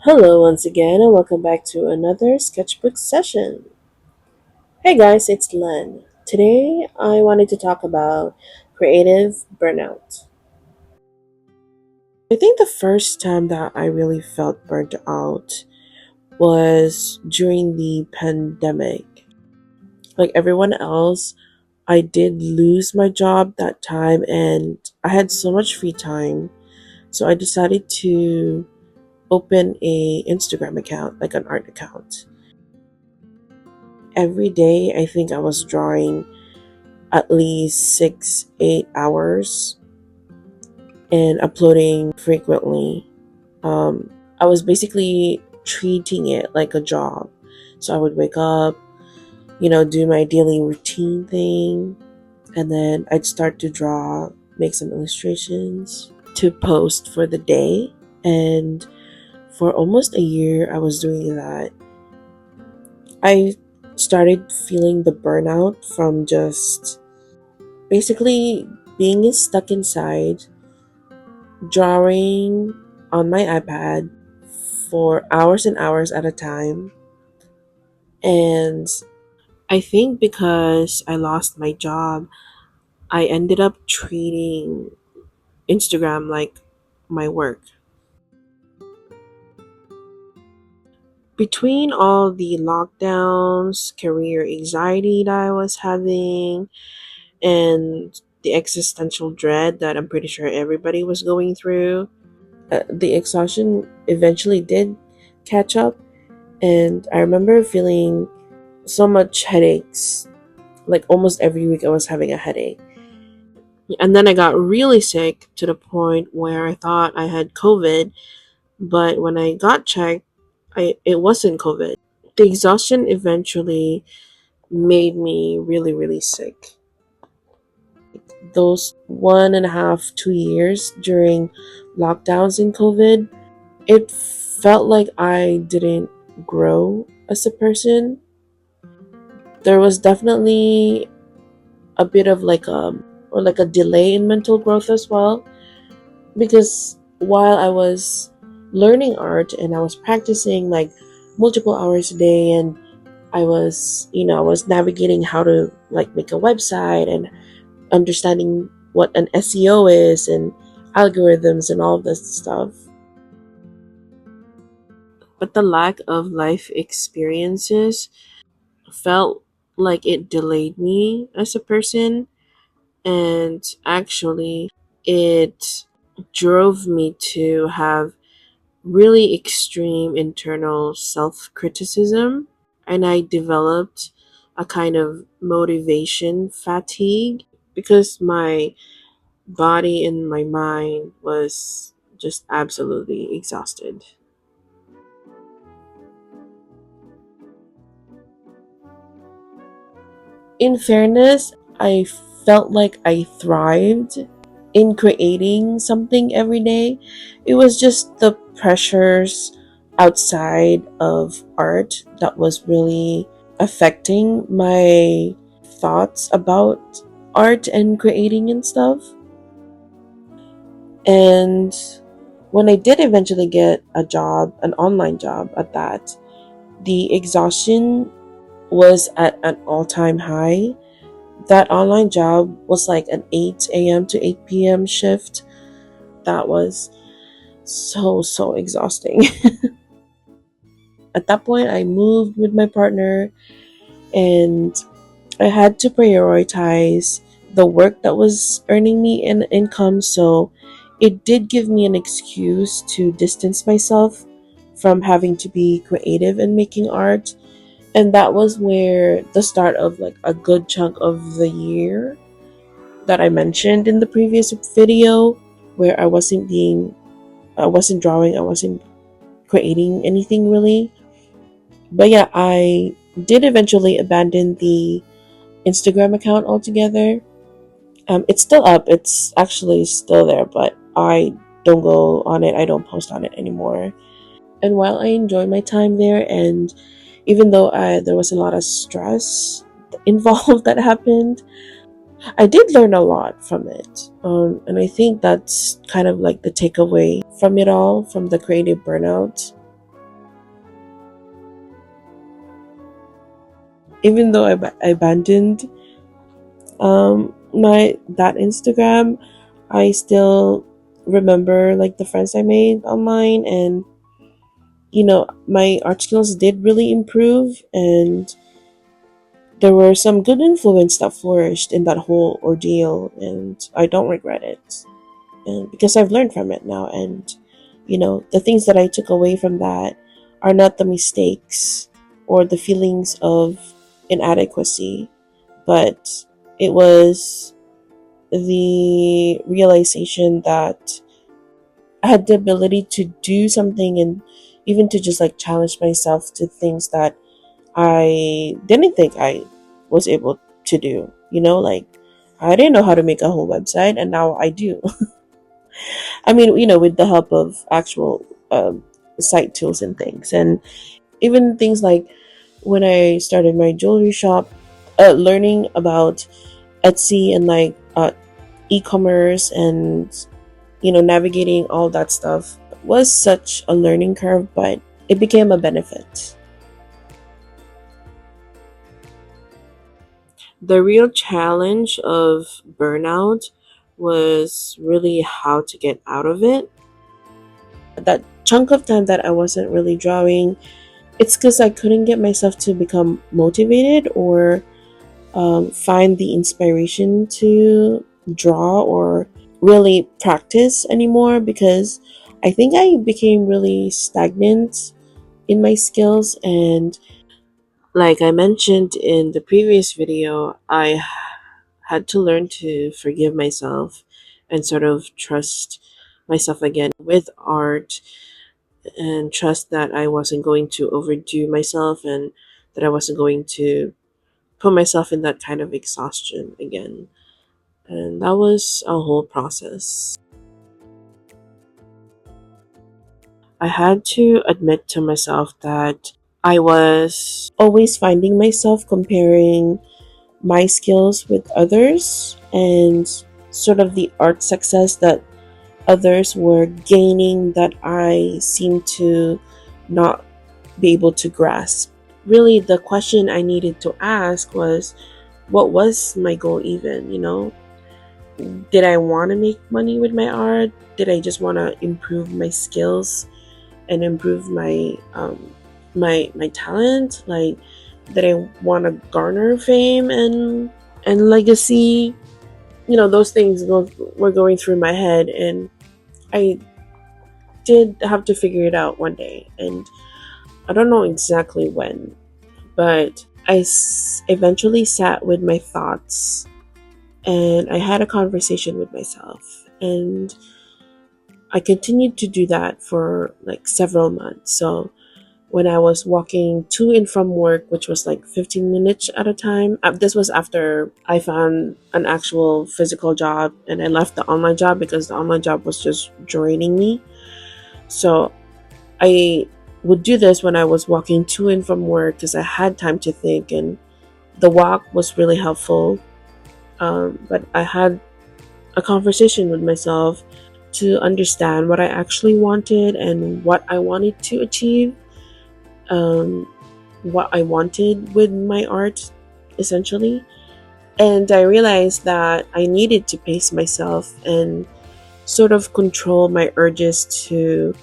Hello, once again, and welcome back to another sketchbook session. Hey guys, it's Len. Today, I wanted to talk about creative burnout. I think the first time that I really felt burnt out was during the pandemic. Like everyone else, I did lose my job that time, and I had so much free time. So I decided to open a Instagram account, like an art account. Every day, I think I was drawing at least 6 8 hours and uploading frequently. I was basically treating it like a job. So I would wake up, do my daily routine thing, and then I'd start to draw, make some illustrations to post for the day. And for almost a year, I was doing that. I started feeling the burnout from just basically being stuck inside, drawing on my iPad for hours and hours at a time. And I think because I lost my job, I ended up treating Instagram like my work. Between all the lockdowns, career anxiety that I was having, and the existential dread that I'm pretty sure everybody was going through, the exhaustion eventually did catch up, and I remember feeling so much headaches. Like almost every week, I was having a headache, and then I got really sick to the point where I thought I had COVID. But when I got checked, it wasn't COVID. The exhaustion eventually made me really, really sick. Those 1.5, 2 years during lockdowns in COVID, it felt like I didn't grow as a person. There was definitely a bit of like a delay in mental growth as well, because while I was learning art and I was practicing like multiple hours a day, and I was navigating how to like make a website and understanding what an SEO is and algorithms and all of this stuff. But the lack of life experiences felt like it delayed me as a person, and actually it drove me to have really extreme internal self-criticism, and I developed a kind of motivation fatigue because my body and my mind was just absolutely exhausted. In fairness, I felt like I thrived in creating something every day. It was just the pressures outside of art that was really affecting my thoughts about art and creating and stuff. And when I did eventually get a job, an online job at that, the exhaustion was at an all time high. That online job was like an 8 a.m. to 8 p.m. shift. That was so exhausting. At that point, I moved with my partner, and I had to prioritize the work that was earning me an income. So it did give me an excuse to distance myself from having to be creative and making art. And that was where the start of like a good chunk of the year that I mentioned in the previous video, where I wasn't drawing, I wasn't creating anything really. But yeah, I did eventually abandon the Instagram account altogether. It's still up, it's actually still there, but I don't go on it, I don't post on it anymore. And while I enjoy my time there, and even though there was a lot of stress involved that happened, I did learn a lot from it. And I think that's kind of like the takeaway from it all, from the creative burnout. even though I abandoned my that Instagram, I still remember like the friends I made online, and my art skills did really improve, and there were some good influence that flourished in that whole ordeal, and I don't regret it. And because I've learned from it now, and the things that I took away from that are not the mistakes or the feelings of inadequacy, but it was the realization that I had the ability to do something, and even to just like challenge myself to things that I didn't think I was able to do. Like I didn't know how to make a whole website, and now I do. I mean, with the help of actual site tools and things, and even things like when I started my jewelry shop, learning about Etsy and like e-commerce, and navigating all that stuff was such a learning curve, but it became a benefit. The real challenge of burnout was really how to get out of it. That chunk of time that I wasn't really drawing, it's because I couldn't get myself to become motivated, or find the inspiration to draw or really practice anymore, because I think I became really stagnant in my skills. And like I mentioned in the previous video, I had to learn to forgive myself and sort of trust myself again with art, and trust that I wasn't going to overdo myself, and that I wasn't going to put myself in that kind of exhaustion again. And that was a whole process. I had to admit to myself that I was always finding myself comparing my skills with others, and sort of the art success that others were gaining that I seemed to not be able to grasp. Really, the question I needed to ask was, what was my goal even? Did I want to make money with my art? Did I just want to improve my skills and improve my talent? Like, did I want to garner fame and legacy? Those things were going through my head, and I did have to figure it out one day. And I don't know exactly when, but eventually sat with my thoughts, and I had a conversation with myself, and I continued to do that for like several months. So when I was walking to and from work, which was like 15 minutes at a time, this was after I found an actual physical job, and I left the online job because the online job was just draining me. So I would do this when I was walking to and from work, because I had time to think, and the walk was really helpful. But I had a conversation with myself to understand what I actually wanted and what I wanted to achieve, um, what I wanted with my art, essentially. And I realized that I needed to pace myself and sort of control my urges to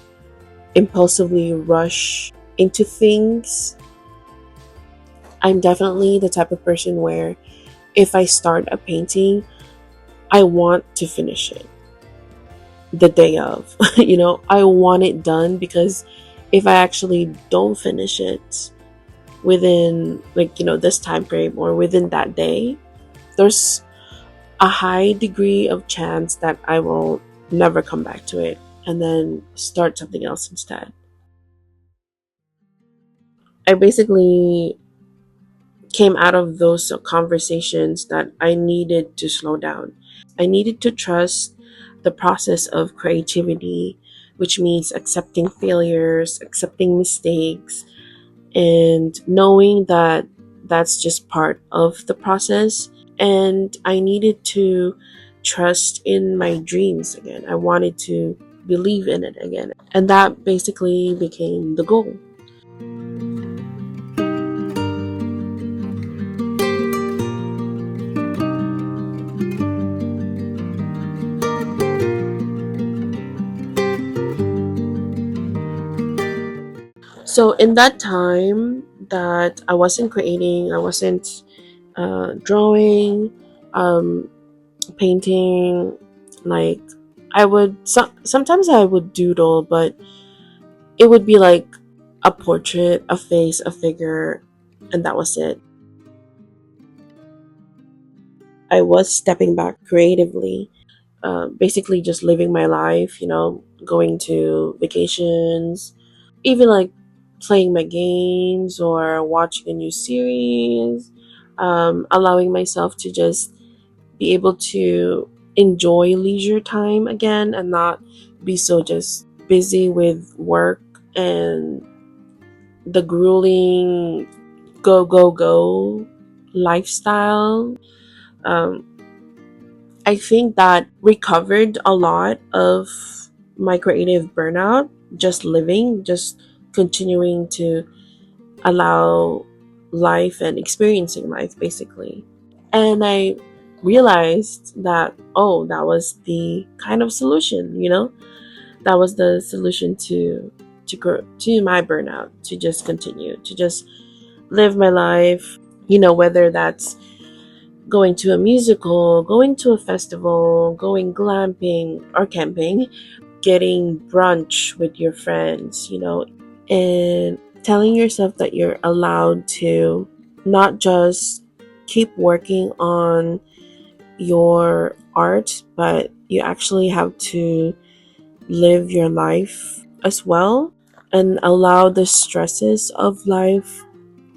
impulsively rush into things. I'm definitely the type of person where if I start a painting, I want to finish it the day of. I want it done, because if I actually don't finish it within like this time frame or within that day, there's a high degree of chance that I will never come back to it and then start something else instead. I basically came out of those conversations that I needed to slow down. I needed to trust the process of creativity, which means accepting failures, accepting mistakes, and knowing that that's just part of the process. And I needed to trust in my dreams again. I wanted to believe in it again. And that basically became the goal. So in that time that I wasn't creating, I wasn't drawing, um, painting, like sometimes I would doodle, but it would be like a portrait, a face, a figure, and that was it. I was stepping back creatively, basically just living my life, going to vacations, even like playing my games or watching a new series, allowing myself to just be able to enjoy leisure time again and not be so just busy with work and the grueling go, go, go lifestyle. Um, I think that recovered a lot of my creative burnout, just living, just continuing to allow life and experiencing life basically. And I realized that, oh, that was the kind of solution, that was the solution to my burnout, to just continue to just live my life, whether that's going to a musical, going to a festival, going glamping or camping, getting brunch with your friends, and telling yourself that you're allowed to not just keep working on your art, but you actually have to live your life as well and allow the stresses of life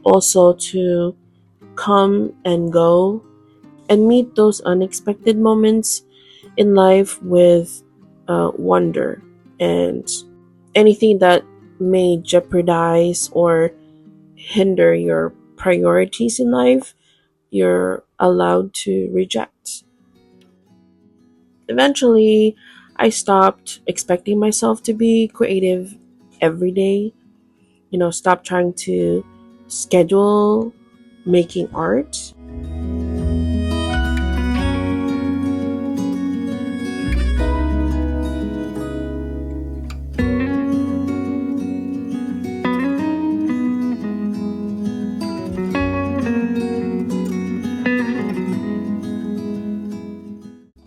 also to come and go and meet those unexpected moments in life with wonder, and anything that may jeopardize or hinder your priorities in life, you're allowed to reject. Eventually, I stopped expecting myself to be creative every day, stop trying to schedule making art.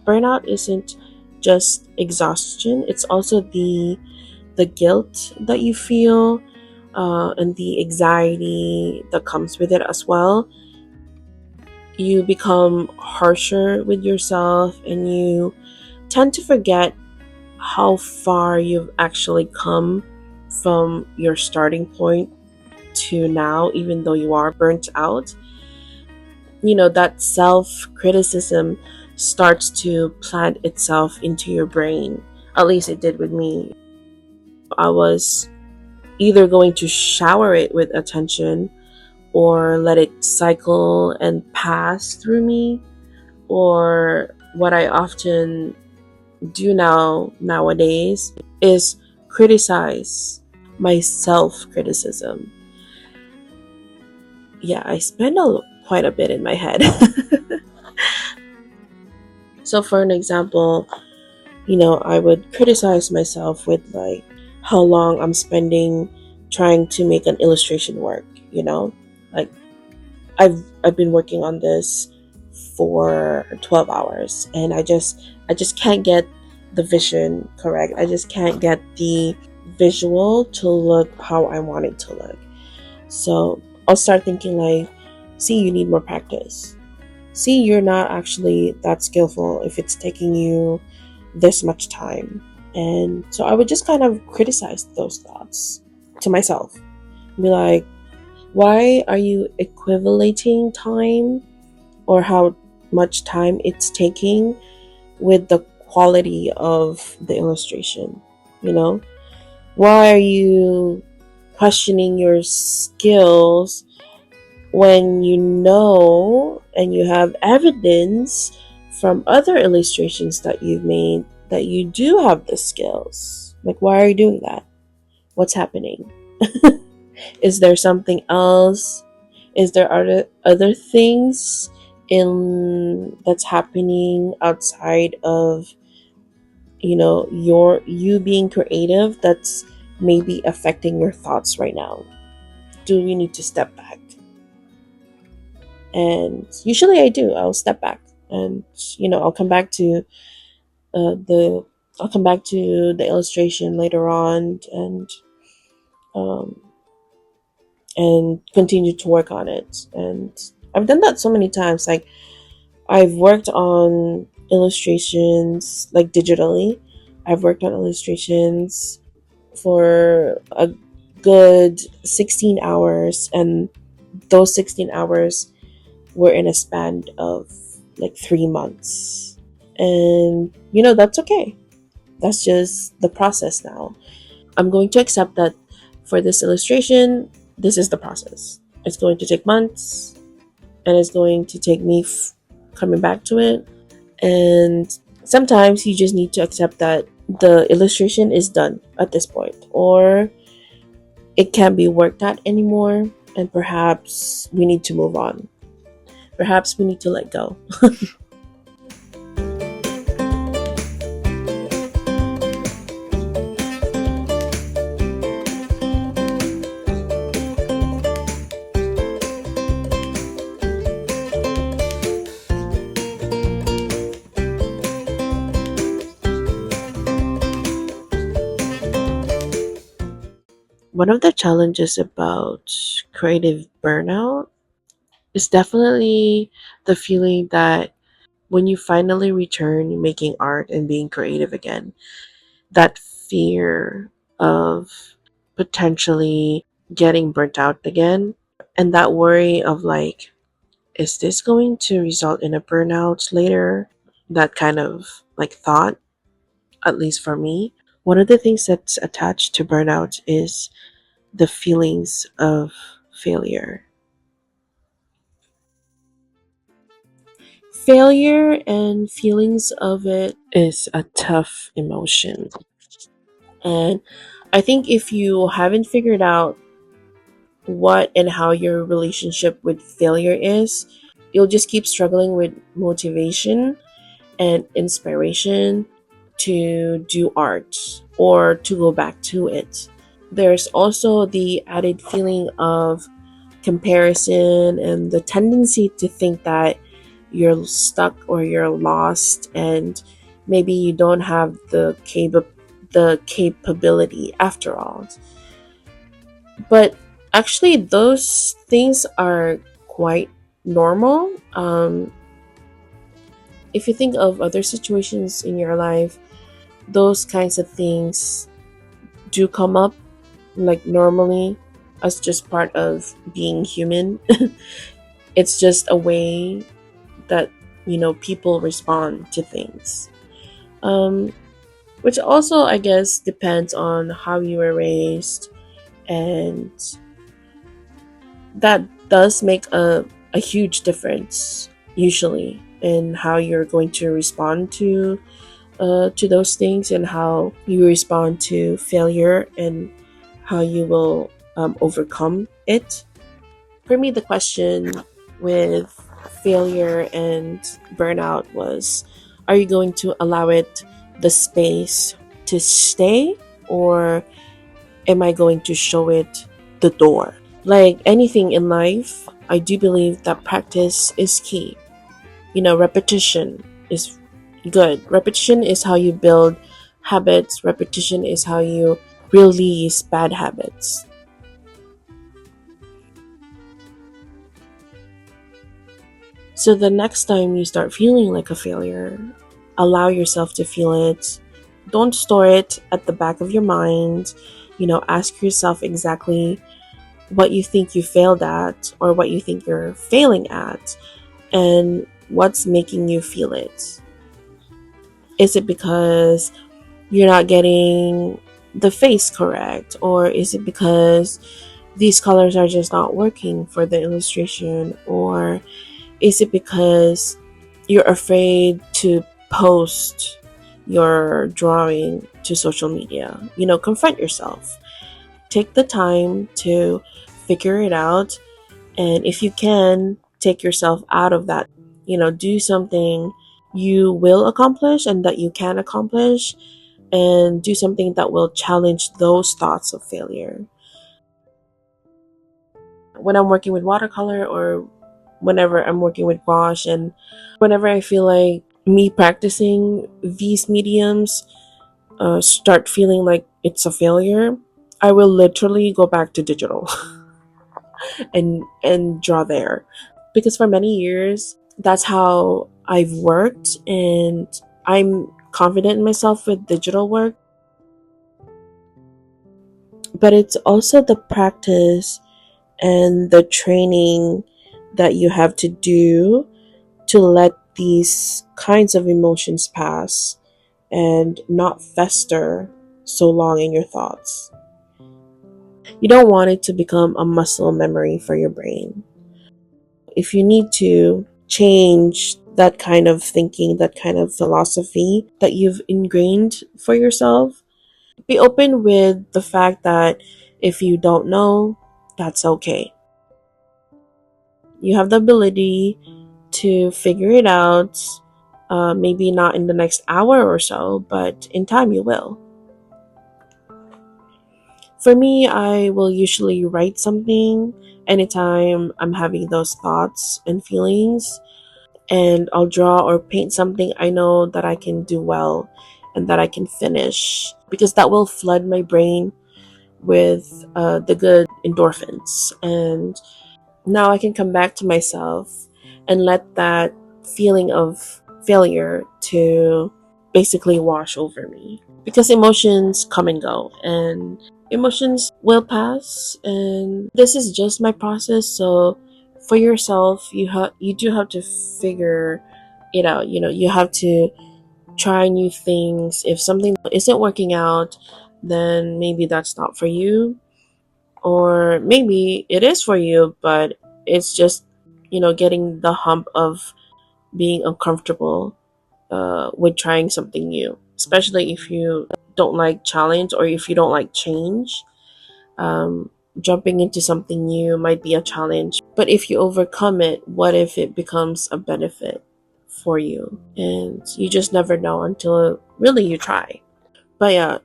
Burnout isn't just exhaustion, it's also the guilt that you feel, and the anxiety that comes with it as well. You become harsher with yourself and you tend to forget how far you've actually come from your starting point to now, even though you are burnt out. That self criticism starts to plant itself into your brain. At least it did with me. I was either going to shower it with attention or let it cycle and pass through me, or what I often do nowadays is criticize my self criticism. Yeah, I spend quite a bit in my head. So for an example, I would criticize myself with like how long I'm spending trying to make an illustration work, like I've been working on this for 12 hours and I just can't get the vision correct. I just can't get the visual to look how I want it to look. So I'll start thinking like, see, you need more practice. See, you're not actually that skillful if it's taking you this much time. And so I would just kind of criticize those thoughts to myself. Be like, why are you equivalating time or how much time it's taking with the quality of the illustration? You know? Why are you questioning your skills when you know and you have evidence from other illustrations that you've made that you do have the skills? Like, why are you doing that? What's happening? Is there something else? Is there other things in that's happening outside of you being creative that's may be affecting your thoughts right now? Do we need to step back? And usually I do. I'll step back, and I'll come back to the I'll come back to the illustration later on, um, and continue to work on it. And I've done that so many times. Like, I've worked on illustrations like digitally. I've worked on illustrations for a good 16 hours, and those 16 hours were in a span of like 3 months. And that's okay. That's just the process now. I'm going to accept that for this illustration, this is the process. It's going to take months, and it's going to take me coming back to it. And sometimes you just need to accept that the illustration is done at this point, or it can't be worked at anymore, and perhaps we need to move on. Perhaps we need to let go. One of the challenges about creative burnout is definitely the feeling that when you finally return making art and being creative again, that fear of potentially getting burnt out again, and that worry of like, is this going to result in a burnout later? That kind of like thought, at least for me. One of the things that's attached to burnout is the feelings of failure. Failure and feelings of it is a tough emotion. And I think if you haven't figured out what and how your relationship with failure is, you'll just keep struggling with motivation and inspiration to do art or to go back to it. There's also the added feeling of comparison and the tendency to think that you're stuck or you're lost, and maybe you don't have the capability after all. But actually, those things are quite normal. If you think of other situations in your life, those kinds of things do come up like normally, as just part of being human. It's just a way that people respond to things, um, which also, I guess, depends on how you were raised, and that does make a huge difference usually in how you're going to respond to those things, and how you respond to failure, and how you will overcome it. For me, the question with failure and burnout was, are you going to allow it the space to stay, or am I going to show it the door? Like anything in life, I do believe that practice is key. Repetition is good. Repetition is how you build habits, repetition is how you release bad habits. So the next time you start feeling like a failure, allow yourself to feel it. Don't store it at the back of your mind. Ask yourself exactly what you think you failed at, or what you think you're failing at, and what's making you feel it. Is it because you're not getting the face correct, or is it because these colors are just not working for the illustration, or is it because you're afraid to post your drawing to social media? Confront yourself. Take the time to figure it out. And if you can, take yourself out of that. Do something you will accomplish and that you can accomplish. and do something that will challenge those thoughts of failure. When I'm working with watercolor, or whenever I'm working with gouache, and whenever I feel like me practicing these mediums start feeling like it's a failure, I will literally go back to digital and draw there. Because for many years, that's how I've worked, and I'm confident in myself with digital work. But it's also the practice and the training that you have to do to let these kinds of emotions pass and not fester so long in your thoughts. You don't want it to become a muscle memory for your brain. If you need to change that kind of thinking, that kind of philosophy that you've ingrained for yourself, be open with the fact that if you don't know, that's okay. You have the ability to figure it out, maybe not in the next hour or so, but in time you will. For me, I will usually write something anytime I'm having those thoughts and feelings, and I'll draw or paint something I know that I can do well and that I can finish, because that will flood my brain with the good endorphins. And now I can come back to myself and let that feeling of failure to basically wash over me, because emotions come and go, and emotions will pass, and this is just my process. So for yourself, you do have to figure it out. You have to try new things. If something isn't working out, then maybe that's not for you, or maybe it is for you, but it's just getting the hump of being uncomfortable with trying something new, especially if you don't like challenge or if you don't like change. Jumping into something new might be a challenge, but if you overcome it, what if it becomes a benefit for you? And you just never know until really you try. But yeah,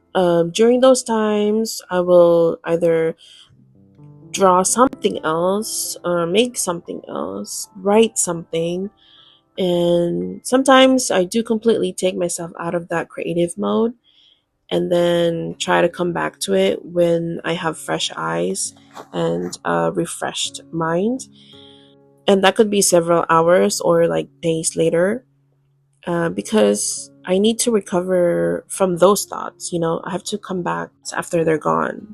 during those times, I will either draw something else, or make something else, write something. And sometimes I do completely take myself out of that creative mode and then try to come back to it when I have fresh eyes and a refreshed mind. And that could be several hours or like days later, because I need to recover from those thoughts. I have to come back after they're gone.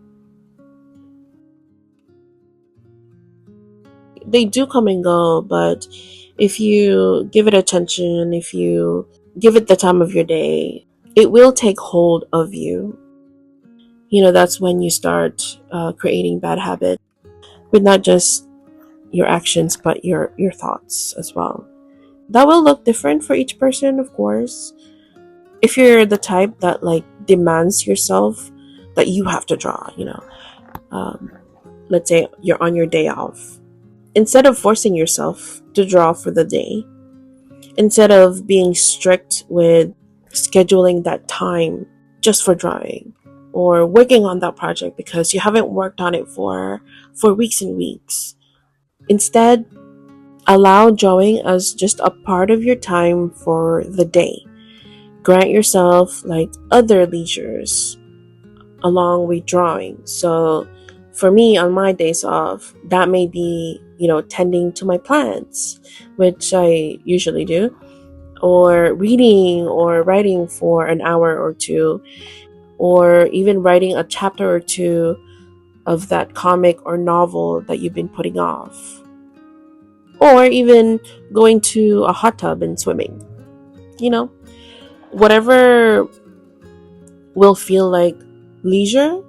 They do come and go, but if you give it attention, if you give it the time of your day, it will take hold of you. That's when you start creating bad habits with not just your actions, but your thoughts as well. That will look different for each person, of course. If you're the type that like demands yourself that you have to draw, um, let's say you're on your day off, instead of forcing yourself to draw for the day, instead of being strict with scheduling that time just for drawing or working on that project because you haven't worked on it for weeks and weeks. Instead, allow drawing as just a part of your time for the day. Grant yourself like other leisures along with drawing. So for me, on my days off, that may be, tending to my plants, which I usually do, or reading or writing for an hour or two, or even writing a chapter or two of that comic or novel that you've been putting off, or even going to a hot tub and swimming. Whatever will feel like leisure,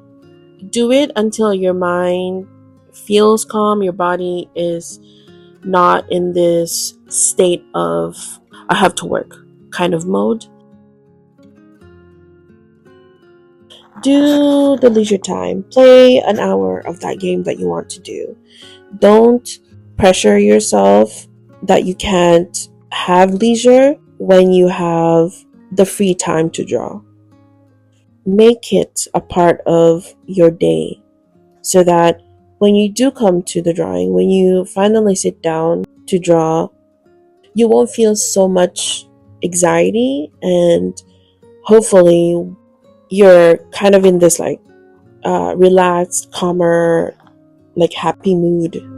do it until your mind feels calm, your body is not in this state of I have to work kind of mode. Do the leisure time. Play an hour of that game that you want to do. Don't pressure yourself that you can't have leisure when you have the free time to draw. make it a part of your day so that when you do come to the drawing, when you finally sit down to draw, you won't feel so much anxiety, and hopefully you're kind of in this like relaxed, calmer, like happy mood.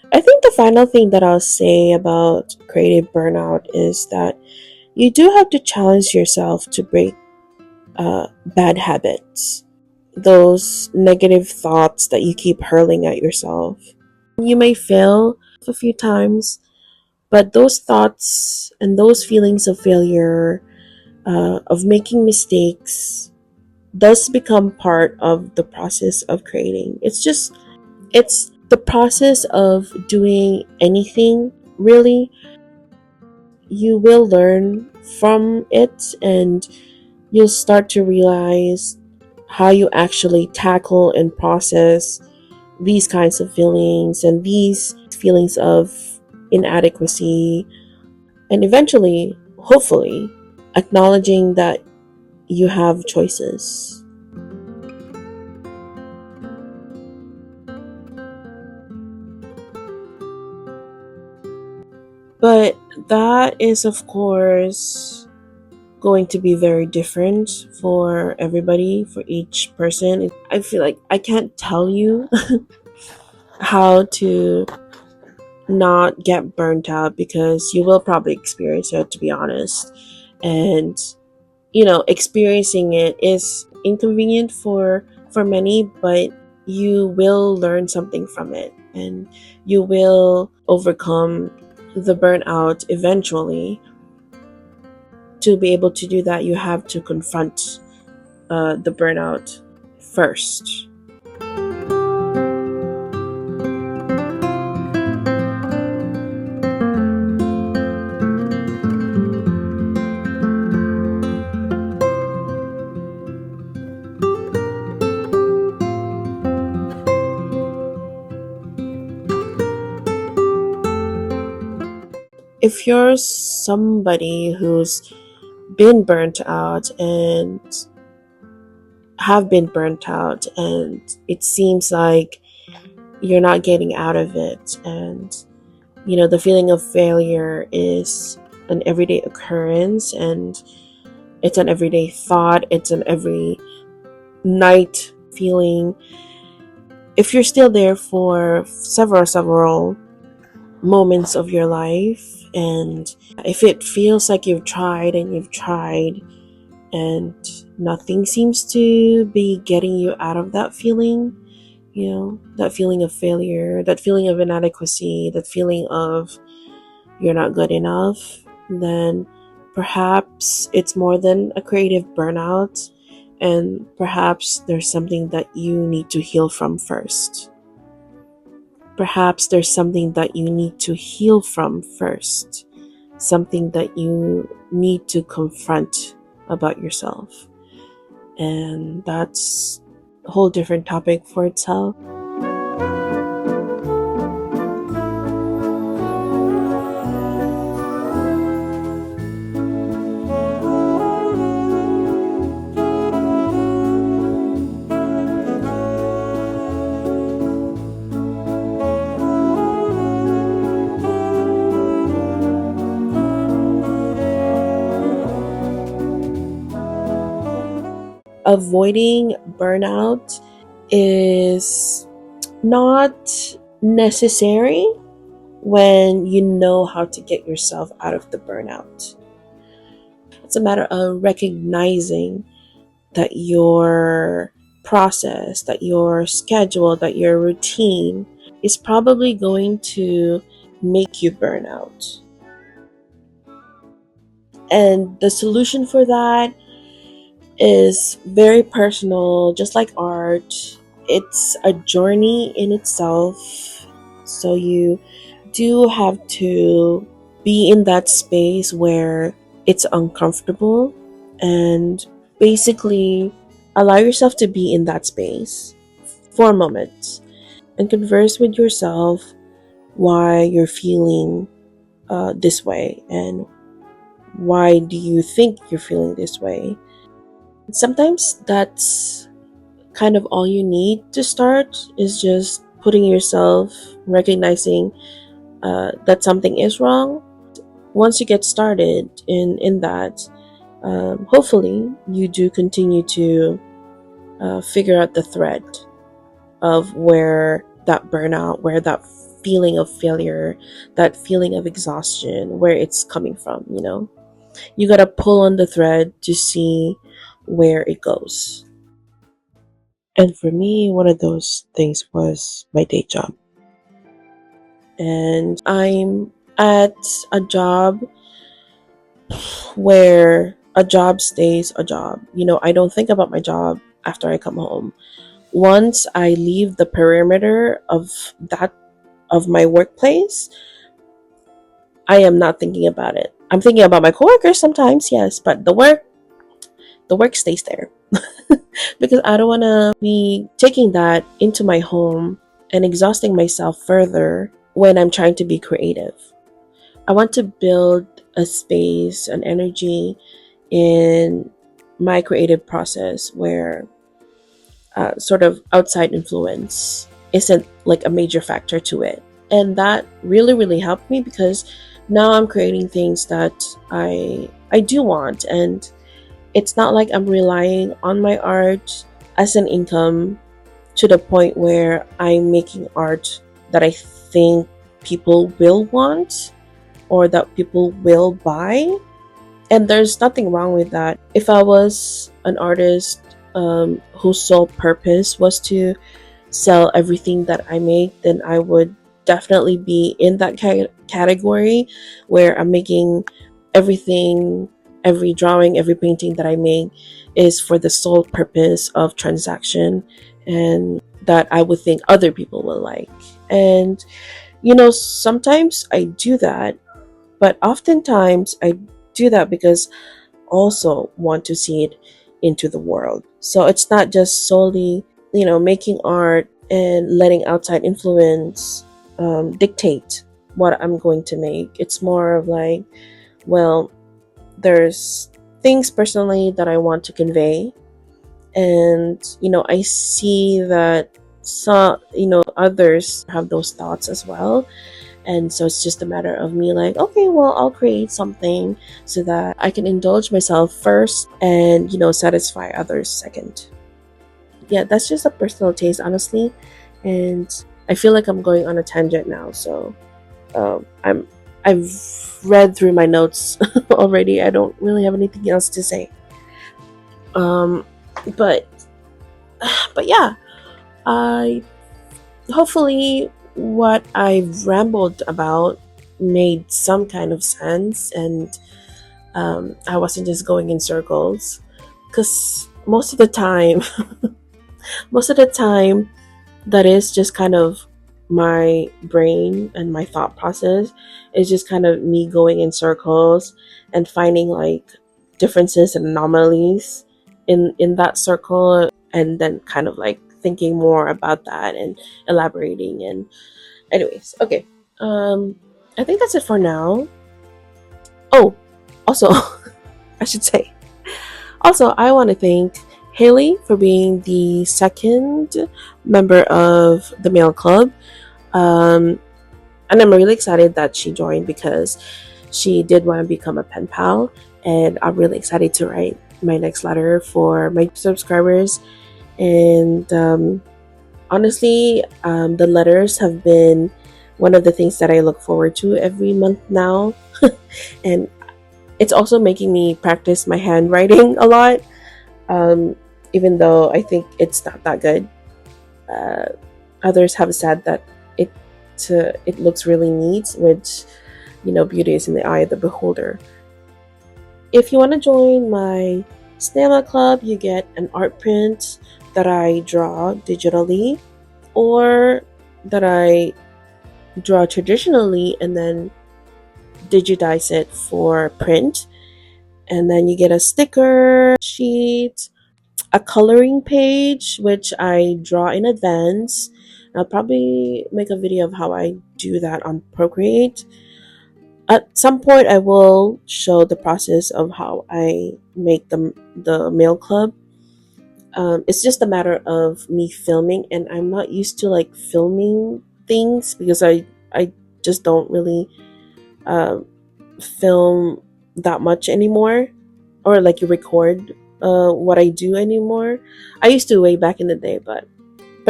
I think the final thing that I'll say about creative burnout is that you do have to challenge yourself to break bad habits, those negative thoughts that you keep hurling at yourself. You may fail a few times, but those thoughts and those feelings of failure, of making mistakes, does become part of the process of creating. It's the process of doing anything, really. You will learn from it, and you'll start to realize how you actually tackle and process these kinds of feelings and these feelings of inadequacy, and eventually, hopefully, acknowledging that you have choices. But that is, of course, going to be very different for everybody, for each person. I feel like I can't tell you how to not get burnt out, because you will probably experience it, to be honest. And experiencing it is inconvenient for many, but you will learn something from it, and you will overcome the burnout eventually. To be able to do that, you have to confront the burnout first. If you're somebody who's been burnt out and have been burnt out, and it seems like you're not getting out of it, and the feeling of failure is an everyday occurrence, and it's an everyday thought, it's an every night feeling. If you're still there for several moments of your life, and if it feels like you've tried and you've tried and nothing seems to be getting you out of that feeling, that feeling of failure, that feeling of inadequacy, that feeling of you're not good enough, then perhaps it's more than a creative burnout, and perhaps there's something that you need to heal from first. Perhaps there's something that you need to heal from first, something that you need to confront about yourself. And that's a whole different topic for itself. Avoiding burnout is not necessary when you know how to get yourself out of the burnout. It's a matter of recognizing that your process, that your schedule, that your routine is probably going to make you burn out. And the solution for that is very personal, just like art. It's a journey in itself. So you do have to be in that space where it's uncomfortable and basically allow yourself to be in that space for a moment and converse with yourself why you're feeling this way and why do you think you're feeling this way. Sometimes that's kind of all you need to start, is just putting yourself, recognizing that something is wrong. Once you get started in that, hopefully you do continue to figure out the thread of where that burnout, where that feeling of failure, that feeling of exhaustion, where it's coming from. You gotta pull on the thread to see where it goes. And for me, one of those things was my day job. And I'm at a job where a job stays a job. I don't think about my job after I come home. Once I leave the perimeter of my workplace, I am not thinking about it. I'm thinking about my coworkers sometimes, yes, but the work stays there. Because I don't want to be taking that into my home and exhausting myself further when I'm trying to be creative. I want to build a space, an energy in my creative process where sort of outside influence isn't like a major factor to it. And that really, really helped me because now I'm creating things that I do want, and it's not like I'm relying on my art as an income to the point where I'm making art that I think people will want or that people will buy. And there's nothing wrong with that. If I was an artist whose sole purpose was to sell everything that I make, then I would definitely be in that category where I'm making everything, every drawing, every painting that I make is for the sole purpose of transaction and that I would think other people will like. And sometimes I do that, but oftentimes I do that because also want to see it into the world. So it's not just solely, making art and letting outside influence dictate what I'm going to make. It's more of like, well, there's things personally that I want to convey, and I see that some others have those thoughts as well. And so it's just a matter of me like, okay, well, I'll create something so that I can indulge myself first and, satisfy others second. Yeah, that's just a personal taste, honestly. And I feel like I'm going on a tangent now. So I've read through my notes already. I don't really have anything else to say. Um, but, but yeah, I hopefully what I've rambled about made some kind of sense, and I wasn't just going in circles. Because most of the time, that is just kind of my brain and my thought process is just kind of me going in circles and finding like differences and anomalies in that circle, and then kind of like thinking more about that and elaborating. And anyways, okay, I think that's it for now. Oh, also, I should say, also, I want to thank Haley for being the second member of the Mail Club. Um, and I'm really excited that she joined because she did want to become a pen pal. And I'm really excited to write my next letter for my subscribers. And honestly, the letters have been one of the things that I look forward to every month now. And it's also making me practice my handwriting a lot, even though I think it's not that good. Others have said that it looks really neat, which beauty is in the eye of the beholder. If you want to join my Snail Club, you get an art print that I draw digitally, or that I draw traditionally and then digitize it for print. And then you get a sticker sheet, a coloring page, which I draw in advance. I'll probably make a video of how I do that on Procreate. At some point, I will show the process of how I make the mail club. It's just a matter of me filming, and I'm not used to like filming things because I just don't really uh, film that much anymore, or like you record what I do anymore. I used to way back in the day, but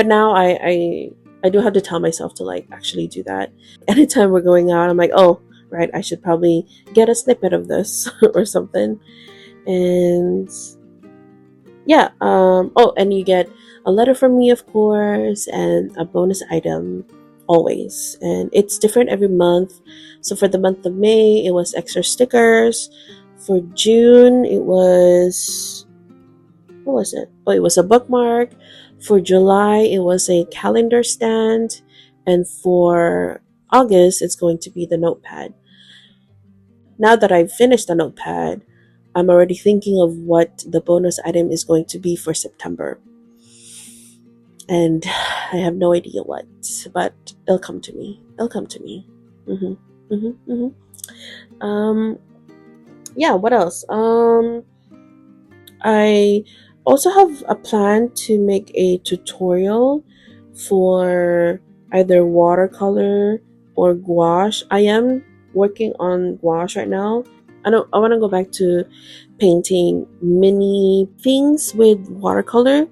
now I do have to tell myself to like actually do that. Anytime we're going out, I'm like, oh right, I should probably get a snippet of this or something. And yeah, oh, and you get a letter from me, of course, and a bonus item always. And it's different every month. So for the month of May, it was extra stickers. For June, it was, what was it? Oh, it was a bookmark. For July, it was a calendar stand. And for August, it's going to be the notepad. Now that I've finished the notepad, I'm already thinking of what the bonus item is going to be for September. And I have no idea what, but it'll come to me. It'll come to me. Mm-hmm. Mm-hmm. Mm-hmm. Yeah, what else? I also have a plan to make a tutorial for either watercolor or gouache. I am working on gouache right now. I want to go back to painting mini things with watercolor,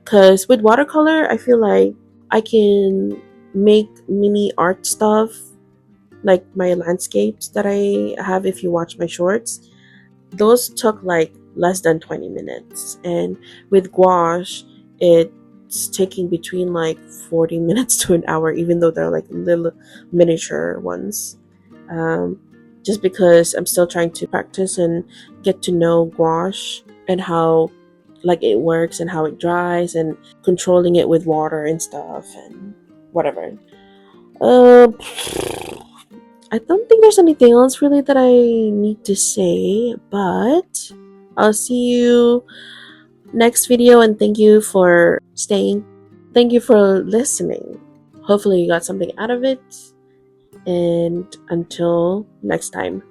because with watercolor I feel like I can make mini art stuff, like my landscapes that I have. If you watch my shorts, those took like less than 20 minutes, and with gouache it's taking between like 40 minutes to an hour, even though they're like little miniature ones. um, just because I'm still trying to practice and get to know gouache and how like it works and how it dries, and controlling it with water and stuff and whatever. uh, I don't think there's anything else really that I need to say, but I'll see you next video, and thank you for staying. Thank you for listening. Hopefully you got something out of it, and until next time.